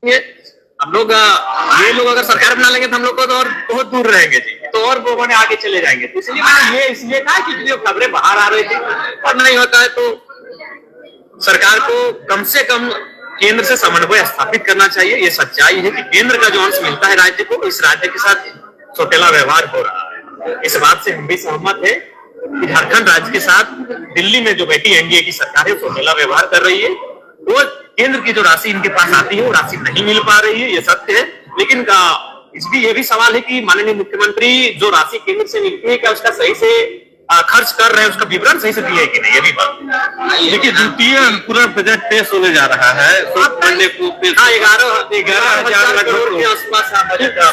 हम लोग ये लोग अगर सरकार बना लेंगे तो हम लोग को तो और बहुत दूर रहेंगे जी, तो और वो आगे चले जाएंगे। तो इसलिए मैंने ये इसलिए कहा कि जो खबरें बाहर आ रही थी और नहीं होता है तो सरकार को कम से कम केंद्र से समन्वय स्थापित करना चाहिए। ये सच्चाई है कि केंद्र का जो अंश मिलता है राज्य को, इस राज्य के साथ सौतेला व्यवहार हो रहा है। इस बात से हम भी सहमत है कि झारखंड राज्य के साथ दिल्ली में जो बैठी एनडीए की सरकार है सौतेला व्यवहार कर रही है। वो केंद्र की जो राशि इनके पास आती है वो राशि नहीं मिल पा रही है, ये सत्य है। लेकिन इसमें ये भी सवाल है कि माननीय मुख्यमंत्री जो राशि केंद्र से मिलती है क्या उसका सही से खर्च कर रहे हैं, उसका विवरण सही से दिया है कि नहीं, ये भी बात। देखिए द्वितीय अनुपूरक बजट पेश होने जा रहा है। 11,000 करोड़ के आसपास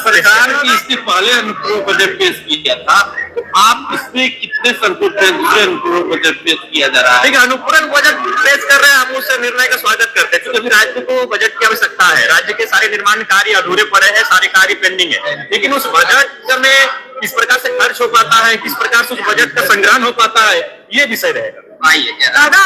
सरकार की इससे पहले अनुपूरक बजट पेश किया था, तो आप इसमें कितने संतुष्ट हैं? दूसरे अनुपूरक बजट पेश किया जा रहा है। देखिए अनुपूरक बजट पेश कर रहे हैं, हम उस निर्णय का स्वागत करते हैं क्योंकि राज्य को बजट की आवश्यकता है। राज्य के सारे निर्माण कार्य अधूरे पड़े हैं, सारे कार्य पेंडिंग है। लेकिन उस बजट में किस प्रकार से खर्च हो पाता है, किस प्रकार से उस बजट का संग्रहण हो पाता है, ये विषय रहेगा।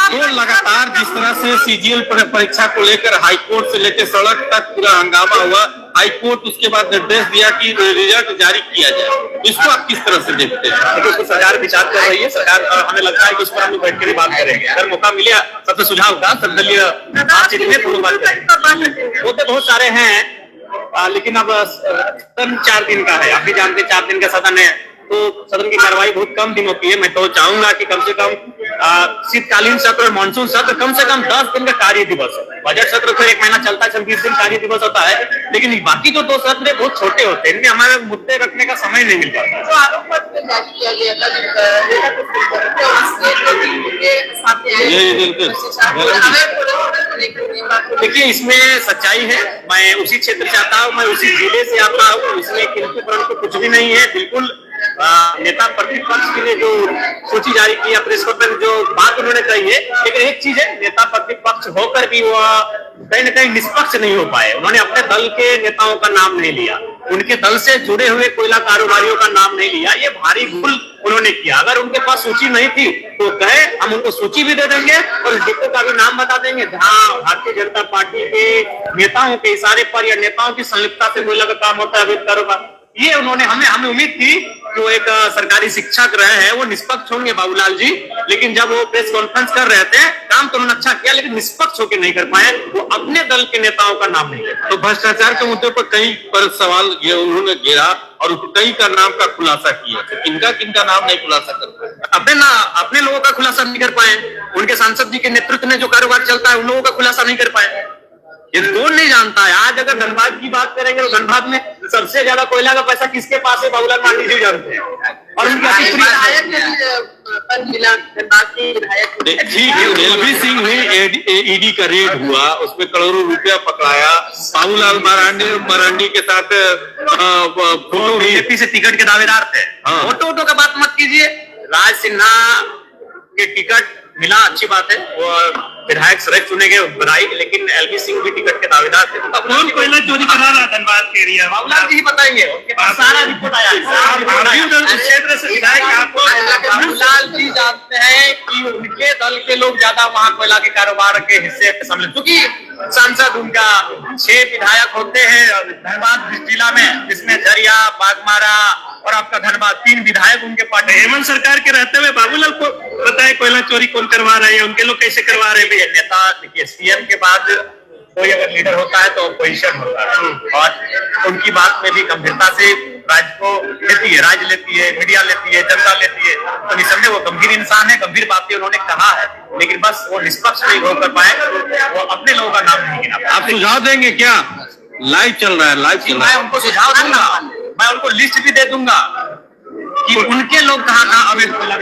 तो लगातार जिस तरह से सीजीएल परीक्षा को लेकर हाईकोर्ट से लेकर सड़क तक पूरा हंगामा हुआ, हाईकोर्ट उसके बाद निर्देश दिया कि रिजल्ट जारी किया जाए, इसको आप किस तरह से देखते हैं? तो सरकार विचार कर रही है, सरकार हमें लगता है कि उस पर हम बैठ कर बात करेंगे। अगर मौका मिले सबसे सुझाव का सर्वदलीय बातचीत में बात करेंगे। मुद्दे बहुत सारे हैं लेकिन अब सदन 4 दिन का है, आप भी जानते हैं 4 दिन का सदन है तो सदन की कार्रवाई बहुत कम दिनों की है। मैं तो चाहूंगा कि कम से कम शीतकालीन सत्र और मानसून सत्र कम से कम 10 दिन का कार्य दिवस हो। बजट सत्र फिर 1 महीना चलता है, 26 दिन कार्य दिवस होता है, लेकिन बाकी जो 2 सत्र बहुत छोटे होते हैं, इनमें हमारे मुद्दे रखने का समय नहीं मिल पाता। देखिए इसमें सच्चाई है, मैं उसी क्षेत्र से आता हूँ, मैं उसी जिले से आता हूँ, इसमें किंतु परंतु कुछ भी नहीं है। बिल्कुल नेता प्रतिपक्ष के लिए जो सूची जारी की है प्रेस कॉन्फ्रेंस जो बात उन्होंने कही है, लेकिन एक चीज है नेता प्रतिपक्ष होकर भी वो कहीं न कहीं निष्पक्ष नहीं हो पाए। उन्होंने अपने दल के नेताओं का नाम नहीं लिया, उनके दल से जुड़े हुए कोयला कारोबारियों का नाम नहीं लिया, ये भारी भूल उन्होंने किया। अगर उनके पास सूची नहीं थी तो कहे हम उनको सूची भी दे देंगे और डिपो का भी नाम बता देंगे जहाँ भारतीय जनता पार्टी के नेताओं के इशारे पर या नेताओं की संलिप्तता से कोयला का काम होता है, अवैध कारोबार। ये उन्होंने हमें उम्मीद थी जो एक सरकारी शिक्षक रहे हैं वो निष्पक्ष होंगे बाबूलाल जी, लेकिन जब वो प्रेस कॉन्फ्रेंस कर रहे थे काम तो उन्होंने अच्छा किया लेकिन निष्पक्ष होकर नहीं कर पाए, वो अपने दल के नेताओं का नाम नहीं लेते। तो भ्रष्टाचार के मुद्दे पर कई पर सवाल ये उन्होंने घेरा और कई का नाम का खुलासा किया, तो किनका नाम नहीं खुलासा कर पाए? अपने लोगों का खुलासा नहीं कर पाए, उनके सांसद जी के नेतृत्व में जो कारोबार चलता है उन लोगों का खुलासा नहीं कर पाए। ये कौन नहीं जानता है। आज अगर धनबाद की बात करेंगे तो धनबाद में सबसे ज्यादा कोयला का पैसा किसके पास है, बाबूलाल मांझी जी जानते हैं। और एलवी सिंह में ईडी का रेड हुआ, उसमें करोड़ों रुपया पकड़ाया, बाबूलाल मरांडी के साथ फोटो बीजेपी से टिकट के दावेदार थे। फोटो का बात मत कीजिए, राज सिन्हा के टिकट मिला अच्छी बात है, वो विधायक सड़क चुने गए बधाई, लेकिन एलवी सिंह भी टिकट के दावेदार थे। कौन कोयला चोरी करा रहा धनबाद के एरिया? बाबूलाल जी बताएंगे, उनके पास सारा रिपोर्ट आया है। क्षेत्र से विधायक आपको बाबूलाल जी जानते हैं कि उनके दल के लोग ज्यादा वहां कोयला के कारोबार के हिस्से सम्मिलित, क्योंकि सांसद उनका 6 विधायक होते हैं धनबाद जिला में, जिसमें झरिया, बागमारा और आपका धनबाद 3 विधायक उनके पार्टी। हेमंत सरकार के रहते हुए बाबूलाल को बताए कोयला चोरी कौन करवा रहे हैं, उनके लोग कैसे करवा रहे हैं? नेता देखिए सीएम के बाद कोई अगर लीडर होता है तो अपोजिशन होता है और उनकी बात में भी गंभीरता से राज्य को लेती है, राज्य लेती है, मीडिया लेती है, जनता लेती है। तो निसंदेह वो गंभीर इंसान है, गंभीर बातें उन्होंने कहा है, लेकिन बस वो निष्पक्ष नहीं हो कर पाए, वो अपने लोगों का नाम नहीं गिना पाए। आप सुझाव देंगे क्या? लाइव चल रहा है, मैं उनको सुझाव दूंगा, मैं उनको लिस्ट भी दे दूंगा कि उनके लोग कहाँ अवैध कोयला